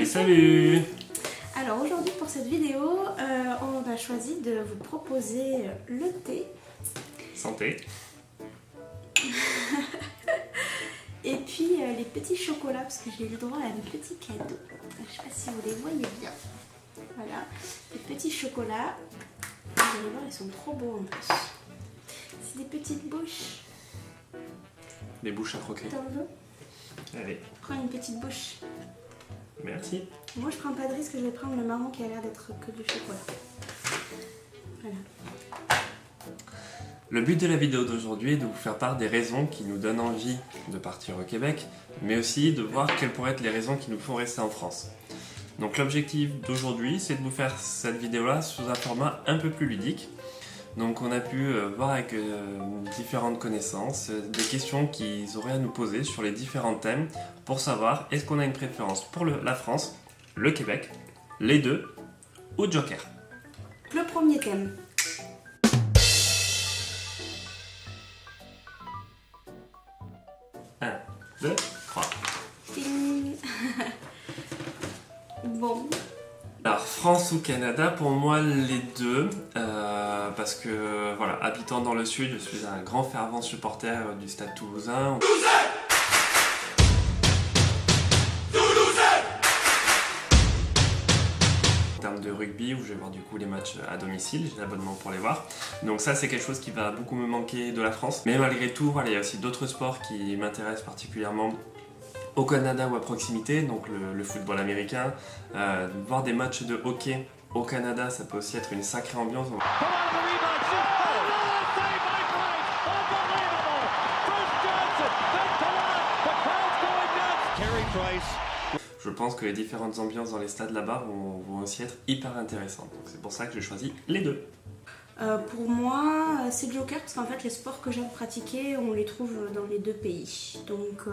Salut. Alors aujourd'hui pour cette vidéo, on a choisi de vous proposer le thé. Santé. Et puis les petits chocolats parce que j'ai eu le droit à un petit cadeau. Je sais pas si vous les voyez bien. Voilà, les petits chocolats. Vous allez voir, ils sont trop beaux en plus. C'est des petites bouches. Des bouches à croquer. T'en veux? Allez. Prends une petite bouche. Merci. Moi je prends pas de risque, je vais prendre le marron qui a l'air d'être que du chocolat. Voilà. Le but de la vidéo d'aujourd'hui est de vous faire part des raisons qui nous donnent envie de partir au Québec, mais aussi de voir quelles pourraient être les raisons qui nous font rester en France. Donc l'objectif d'aujourd'hui, c'est de vous faire cette vidéo-là sous un format un peu plus ludique. Donc on a pu voir avec différentes connaissances, des questions qu'ils auraient à nous poser sur les différents thèmes pour savoir est-ce qu'on a une préférence pour la France, le Québec, les deux ou Joker. Le premier thème. Un, deux, trois. Ding. Bon. Alors France ou Canada, pour moi les deux, parce que voilà, habitant dans le sud, je suis un grand fervent supporter du Stade Toulousain. En termes de rugby, où je vais voir du coup les matchs à domicile, j'ai l'abonnement pour les voir. Donc ça c'est quelque chose qui va beaucoup me manquer de la France. Mais malgré tout, voilà, il y a aussi d'autres sports qui m'intéressent particulièrement au Canada ou à proximité, donc le football américain. Voir des matchs de hockey au Canada, ça peut aussi être une sacrée ambiance. Je pense que les différentes ambiances dans les stades là-bas vont aussi être hyper intéressantes. Donc c'est pour ça que j'ai choisi les deux. Pour moi, c'est Joker parce qu'en fait les sports que j'aime pratiquer, on les trouve dans les deux pays. Donc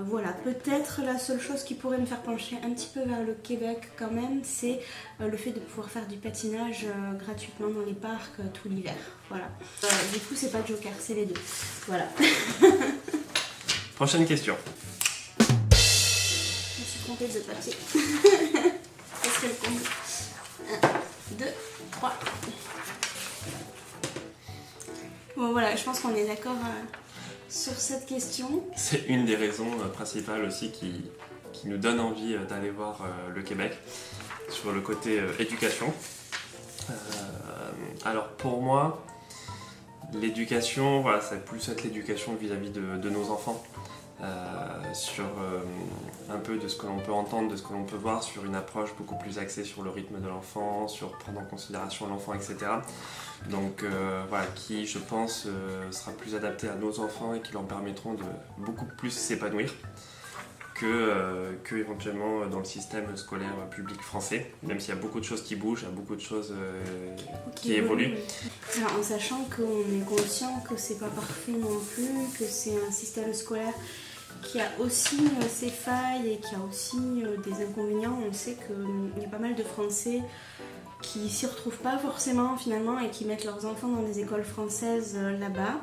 voilà, peut-être la seule chose qui pourrait me faire pencher un petit peu vers le Québec quand même, c'est le fait de pouvoir faire du patinage gratuitement dans les parcs tout l'hiver. Voilà. Du coup, c'est pas Joker, c'est les deux. Voilà. Prochaine question. Je me suis trompée de papier. Est-ce qu'elle compte 1, 2, 3. Bon voilà, je pense qu'on est d'accord sur cette question. C'est une des raisons principales aussi qui nous donne envie d'aller voir le Québec, sur le côté éducation. Alors pour moi, l'éducation, voilà, ça va plus être l'éducation vis-à-vis de nos enfants. Sur un peu de ce que l'on peut entendre, de ce que l'on peut voir, sur une approche beaucoup plus axée sur le rythme de l'enfant, sur prendre en considération l'enfant, etc. Donc voilà, qui je pense sera plus adapté à nos enfants et qui leur permettront de beaucoup plus s'épanouir que éventuellement dans le système scolaire public français, même s'il y a beaucoup de choses qui bougent, il y a beaucoup de choses qui évoluent. Alors, en sachant qu'on est conscient que c'est pas parfait non plus, que c'est un système scolaire qui a aussi ses failles et qui a aussi des inconvénients. On sait qu'il y a pas mal de Français qui s'y retrouvent pas forcément finalement et qui mettent leurs enfants dans des écoles françaises là-bas.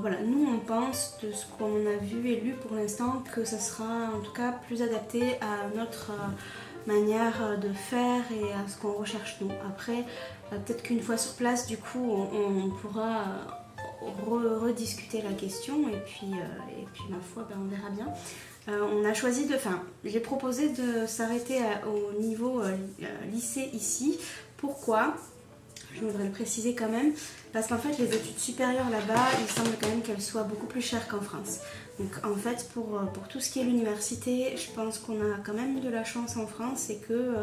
Voilà, nous on pense de ce qu'on a vu et lu pour l'instant que ça sera en tout cas plus adapté à notre manière de faire et à ce qu'on recherche nous. Après, peut-être qu'une fois sur place, du coup, on pourra rediscuter la question et puis ma foi, ben, on verra bien. On a choisi j'ai proposé de s'arrêter au niveau lycée ici. Pourquoi ? Je voudrais le préciser quand même, parce qu'en fait les études supérieures là-bas, il semble quand même qu'elles soient beaucoup plus chères qu'en France. Donc en fait pour tout ce qui est l'université, je pense qu'on a quand même eu de la chance en France et que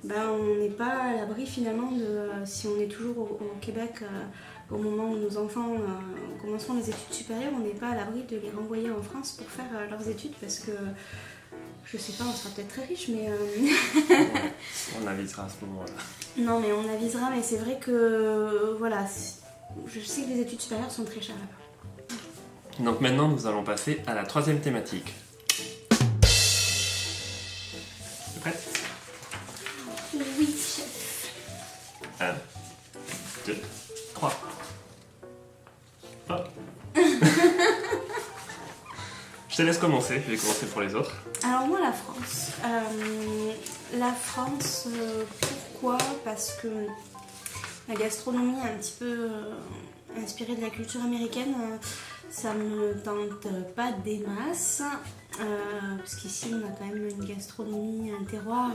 on n'est pas à l'abri finalement de, si on est toujours au Québec au moment où nos enfants commenceront les études supérieures, on n'est pas à l'abri de les renvoyer en France pour faire leurs études parce que je sais pas, on sera peut-être très riche, mais... Ouais, on avisera à ce moment-là. Non, mais on avisera, mais c'est vrai que... voilà, je sais que les études supérieures sont très chères là-bas. Donc maintenant, nous allons passer à la troisième thématique. Tu es prête ? Oui, chef. 1, 2, 3. Oh. Je te laisse commencer, je vais commencer pour les autres. Alors moi, la France. Pourquoi? Parce que la gastronomie est un petit peu inspirée de la culture américaine. Ça me tente pas des masses. Parce qu'ici, on a quand même une gastronomie, un terroir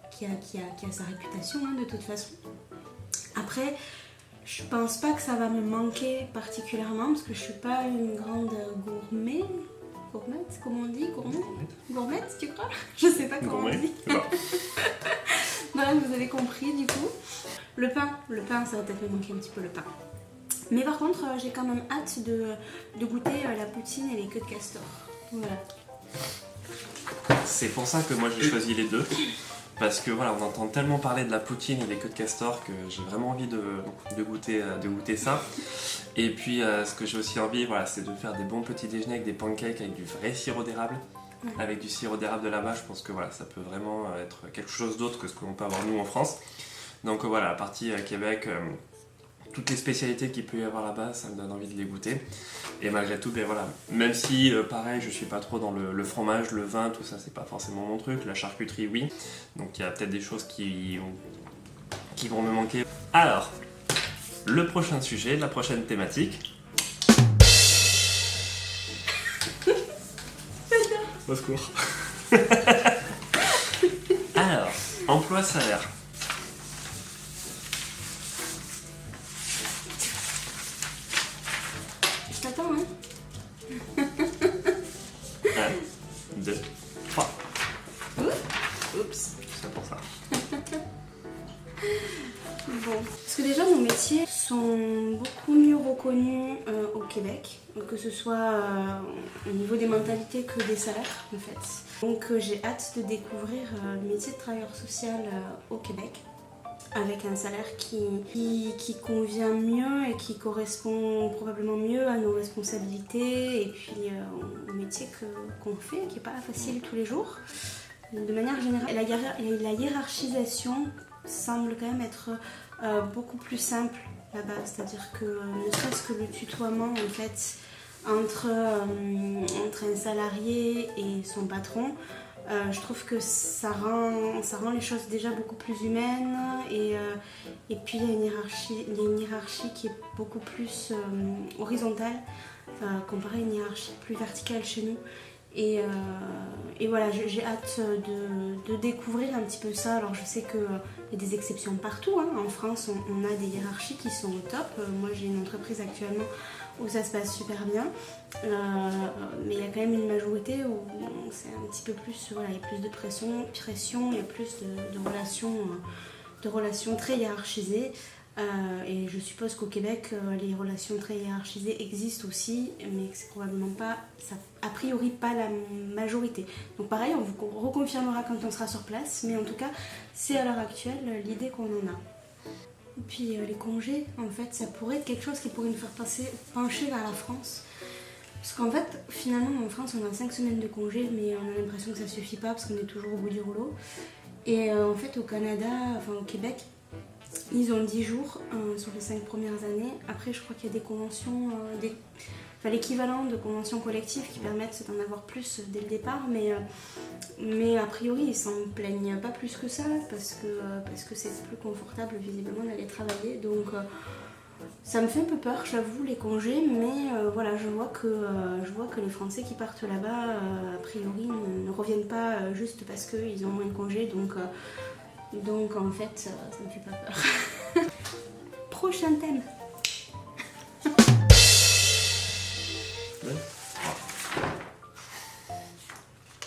qui a sa réputation de toute façon. Après, je pense pas que ça va me manquer particulièrement parce que je suis pas une grande gourmette, comment on dit? Gourmette, tu crois? Je sais pas comment on dit. Voilà, vous avez compris du coup. Le pain, ça va peut-être me manquer un petit peu le pain. Mais par contre, j'ai quand même hâte de goûter la poutine et les queues de castor. Voilà. C'est pour ça que moi j'ai choisi les deux. Parce que voilà, on entend tellement parler de la poutine et des queues de castor que j'ai vraiment envie de goûter ça. Et puis ce que j'ai aussi envie, voilà, c'est de faire des bons petits déjeuners avec des pancakes avec du vrai sirop d'érable. Avec du sirop d'érable de là-bas, je pense que voilà, ça peut vraiment être quelque chose d'autre que ce qu'on peut avoir nous en France. Donc voilà, la partie Québec, toutes les spécialités qu'il peut y avoir là-bas, ça me donne envie de les goûter. Et malgré tout, ben voilà, même si pareil, je suis pas trop dans le fromage, le vin, tout ça, c'est pas forcément mon truc. La charcuterie, oui. Donc il y a peut-être des choses qui vont me manquer. Alors, le prochain sujet, la prochaine thématique. Au secours. Alors, emploi salaire. Je t'attends, hein. 1, 2, 3. Oups. C'est pour ça. Bon. Parce que déjà, nos métiers sont beaucoup mieux reconnus au Québec, que ce soit au niveau des mentalités que des salaires, en fait. Donc j'ai hâte de découvrir le métier de travailleur social au Québec, avec un salaire qui convient mieux et qui correspond probablement mieux à nos responsabilités et puis au métier qu'on fait, qui n'est pas facile tous les jours. De manière générale, la hiérarchisation semble quand même être beaucoup plus simple là-bas, c'est-à-dire que ne serait-ce que le tutoiement en fait entre un salarié et son patron, je trouve que ça rend les choses déjà beaucoup plus humaines et puis il y a une hiérarchie qui est beaucoup plus horizontale comparée à une hiérarchie plus verticale chez nous. Et voilà, j'ai hâte de découvrir un petit peu ça. Alors je sais qu'il y a des exceptions partout, hein. En France, on a des hiérarchies qui sont au top. Moi j'ai une entreprise actuellement où ça se passe super bien. Mais il y a quand même une majorité où c'est un petit peu plus, voilà, il y a plus de pression, il y a plus de relations très hiérarchisées. Et je suppose qu'au Québec, les relations très hiérarchisées existent aussi, mais que c'est probablement pas, a priori pas la majorité. Donc pareil, on vous reconfirmera quand on sera sur place, mais en tout cas, c'est à l'heure actuelle l'idée qu'on en a. Et puis les congés, en fait, ça pourrait être quelque chose qui pourrait nous faire pencher vers la France. Parce qu'en fait, finalement, en France, on a 5 semaines de congés, mais on a l'impression que ça suffit pas parce qu'on est toujours au bout du rouleau. Et en fait, au Canada, enfin au Québec, ils ont 10 jours sur les 5 premières années. Après, je crois qu'il y a des conventions, l'équivalent de conventions collectives qui permettent d'en avoir plus dès le départ. Mais a priori, ils s'en plaignent pas plus que ça parce que c'est plus confortable visiblement d'aller travailler. Donc ça me fait un peu peur, j'avoue, les congés. Mais voilà, je vois que les Français qui partent là-bas, a priori, ne reviennent pas juste parce qu'ils ont moins de congés. Donc en fait, ça me fait pas peur. Prochain thème.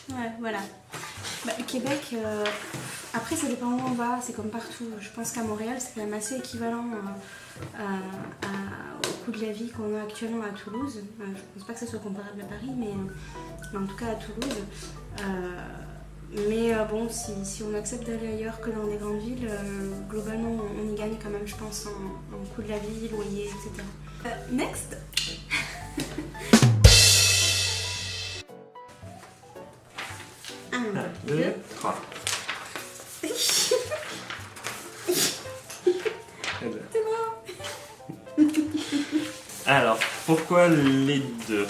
Ouais, voilà. Le Québec, après ça dépend où on va, c'est comme partout. Je pense qu'à Montréal, c'est quand même assez équivalent au coût de la vie qu'on a actuellement à Toulouse. Je pense pas que ça soit comparable à Paris, mais en tout cas à Toulouse. Mais bon, si on accepte d'aller ailleurs que dans des grandes villes, globalement on y gagne quand même, je pense, en coût de la vie, loyer, etc. Next. 1, 2, 3. C'est bon. Alors, Pourquoi les deux?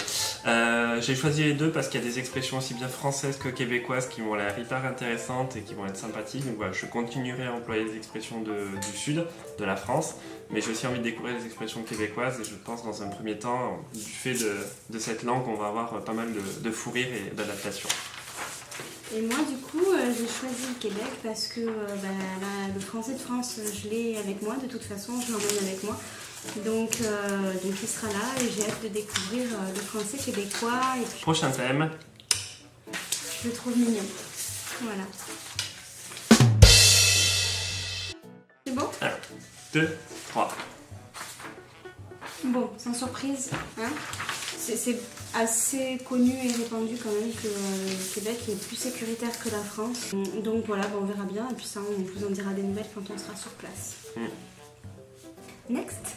J'ai choisi les deux parce qu'il y a des expressions aussi bien françaises que québécoises qui m'ont l'air hyper intéressantes et qui vont être sympathiques. Donc voilà, je continuerai à employer les expressions du sud, de la France, mais j'ai aussi envie de découvrir les expressions québécoises et je pense dans un premier temps, du fait de cette langue, on va avoir pas mal de fou rire et d'adaptation. Et moi du coup j'ai choisi le Québec parce que le français de France je l'ai avec moi, de toute façon je l'emmène avec moi. Donc il sera là et j'ai hâte de découvrir le français québécois. Et puis, prochain thème. Je le trouve mignon. Voilà. C'est bon? 1, 2, 3. Bon, sans surprise, hein? C'est assez connu et répandu quand même que le Québec est plus sécuritaire que la France. Donc voilà, on verra bien et puis ça on vous en dira des nouvelles quand on sera sur place. Next.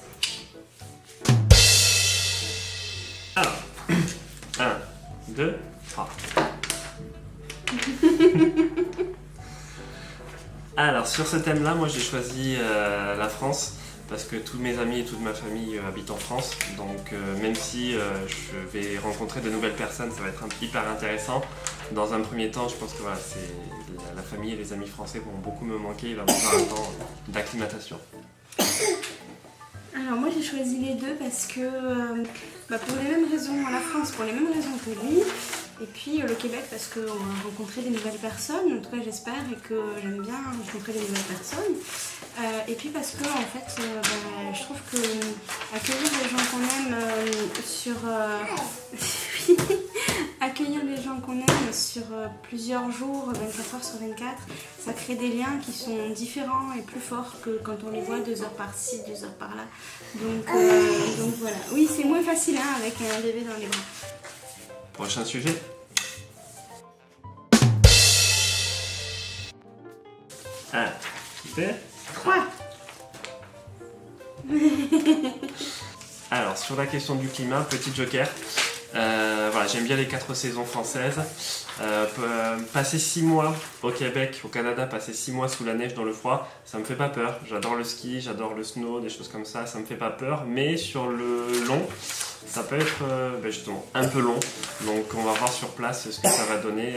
Alors, 1, 2, 3. Alors sur ce thème-là, moi j'ai choisi la France. Parce que tous mes amis et toute ma famille habitent en France, donc même si je vais rencontrer de nouvelles personnes, ça va être hyper intéressant. Dans un premier temps, je pense que voilà, la famille et les amis français vont beaucoup me manquer, il va me falloir un temps d'acclimatation. Alors moi j'ai choisi les deux parce que pour les mêmes raisons, la France pour les mêmes raisons que lui, et puis le Québec parce qu'on va rencontrer des nouvelles personnes, en tout cas j'espère, et que j'aime bien rencontrer des nouvelles personnes. Et puis parce que en fait je trouve que accueillir les gens qu'on aime accueillir les gens qu'on aime sur plusieurs jours, 24 heures sur 24, ça crée des liens qui sont différents et plus forts que quand on les voit 2 heures par-ci, 2 heures par-là. Donc voilà. Oui, c'est moins facile avec un bébé dans les bras. Prochain sujet. Un, 2, 3. Alors sur la question du climat, petit joker. Voilà, j'aime bien les 4 saisons françaises. Passer 6 mois au Québec, au Canada, passer 6 mois sous la neige dans le froid, ça me fait pas peur. J'adore le ski, j'adore le snow, des choses comme ça me fait pas peur. Mais sur le long, ça peut être justement un peu long. Donc on va voir sur place ce que ça va donner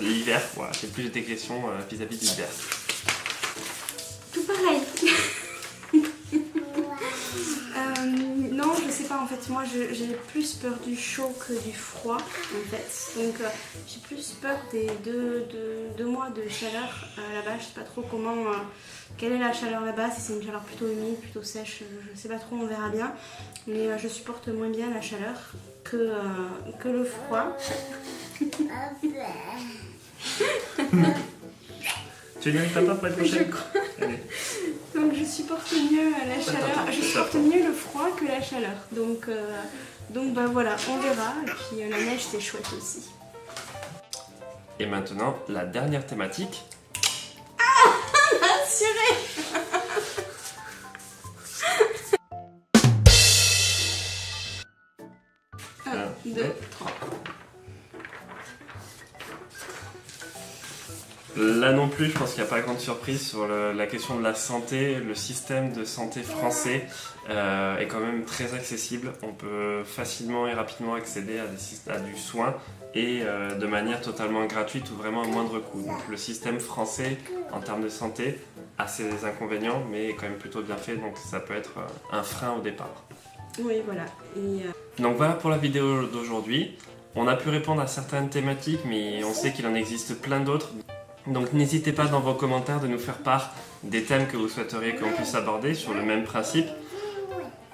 l'hiver. Voilà, j'ai plus des questions vis-à-vis de l'hiver. Tout pareil. Non, je sais pas en fait, moi j'ai plus peur du chaud que du froid en fait. Donc j'ai plus peur des deux mois de chaleur là-bas. Je sais pas trop quelle est la chaleur là-bas, si c'est une chaleur plutôt humide, plutôt sèche, je sais pas trop, on verra bien. Mais je supporte moins bien la chaleur que le froid. Tu viens avec papa pour être couché? Je crois. Donc je supporte mieux la chaleur, je supporte mieux le froid que la chaleur. Donc voilà, on verra. Et puis la neige c'est chouette aussi. Et maintenant, la dernière thématique. Assuré. 1, 2, 3. Là non plus, je pense qu'il n'y a pas grande surprise sur la question de la santé. Le système de santé français est quand même très accessible. On peut facilement et rapidement accéder à du soin et de manière totalement gratuite ou vraiment à moindre coût. Donc le système français en termes de santé a ses inconvénients mais est quand même plutôt bien fait, donc ça peut être un frein au départ. Oui, voilà. Donc voilà pour la vidéo d'aujourd'hui. On a pu répondre à certaines thématiques, mais on sait qu'il en existe plein d'autres. Donc n'hésitez pas dans vos commentaires de nous faire part des thèmes que vous souhaiteriez qu'on puisse aborder sur le même principe.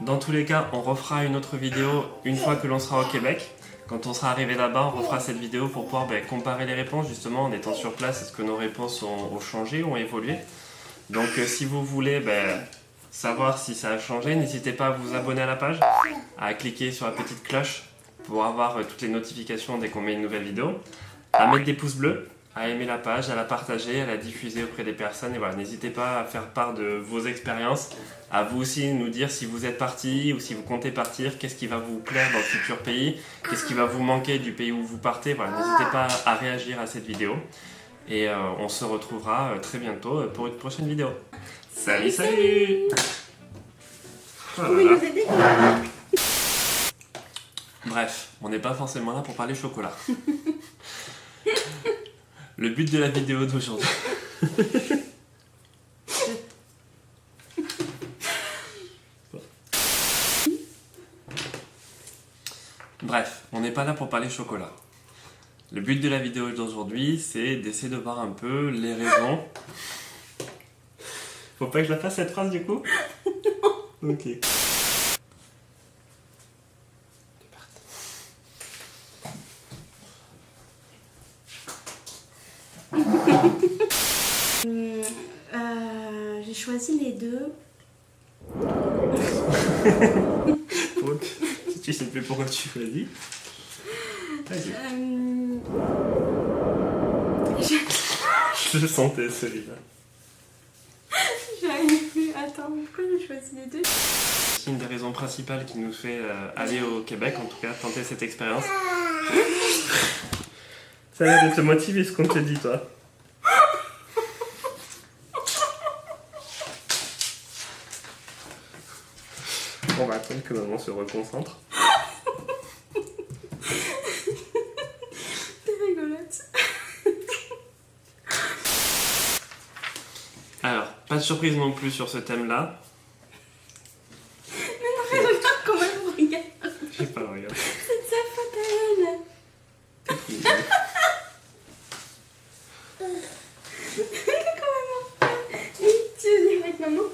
Dans tous les cas, on refera une autre vidéo une fois que l'on sera au Québec. Quand on sera arrivé là-bas, on refera cette vidéo pour pouvoir comparer les réponses, justement en étant sur place. Est-ce que nos réponses ont changé, ont évolué? Donc si vous voulez savoir si ça a changé, n'hésitez pas à vous abonner à la page, à cliquer sur la petite cloche pour avoir toutes les notifications dès qu'on met une nouvelle vidéo, à mettre des pouces bleus, à aimer la page, à la partager, à la diffuser auprès des personnes. Et voilà, n'hésitez pas à faire part de vos expériences, à vous aussi nous dire si vous êtes parti ou si vous comptez partir, qu'est-ce qui va vous plaire dans le futur pays, qu'est-ce qui va vous manquer du pays où vous partez. Voilà, n'hésitez pas à réagir à cette vidéo. Et on se retrouvera très bientôt pour une prochaine vidéo. Salut, salut! Vous pouvez nous aider ? on n'est pas forcément là pour parler chocolat. Le but de la vidéo d'aujourd'hui... Bref, on n'est pas là pour parler chocolat. Le but de la vidéo d'aujourd'hui, c'est d'essayer de voir un peu les raisons... Faut pas que je la fasse cette phrase du coup? Ok. J'ai choisi les deux. Si tu sais plus pourquoi tu choisis. Vas-y. Je le sentais celui-là. J'arrive plus. Attends, pourquoi j'ai choisi les deux? C'est une des raisons principales qui nous fait aller au Québec, en tout cas, tenter cette expérience. Ça a l'air de te motiver ce qu'on te dit, toi. On va attendre que maman se reconcentre. T'es rigolote. Alors, pas de surprise non plus sur ce thème-là. Mais non, mais regarde comment elle me regarde. J'ai pas le regard. C'est de sa faute à elle. Tu veux dire avec maman?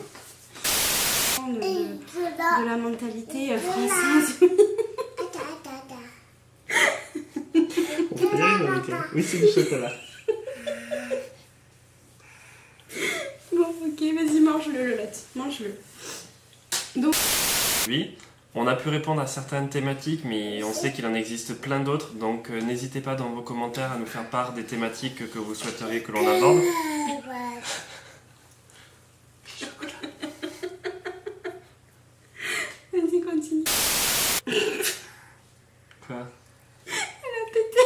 De la mentalité française. On peut y aller, Monica. Oui, c'est du chocolat. Bon, ok, vas-y, mange-le, Lolotte. Mange-le. Donc... Oui, on a pu répondre à certaines thématiques, mais on sait qu'il en existe plein d'autres, donc n'hésitez pas dans vos commentaires à nous faire part des thématiques que vous souhaiteriez que l'on aborde. Vas-y, continue. Quoi? Elle a pété.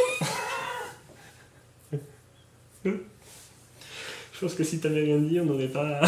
Je pense que si t'avais rien dit, on n'aurait pas...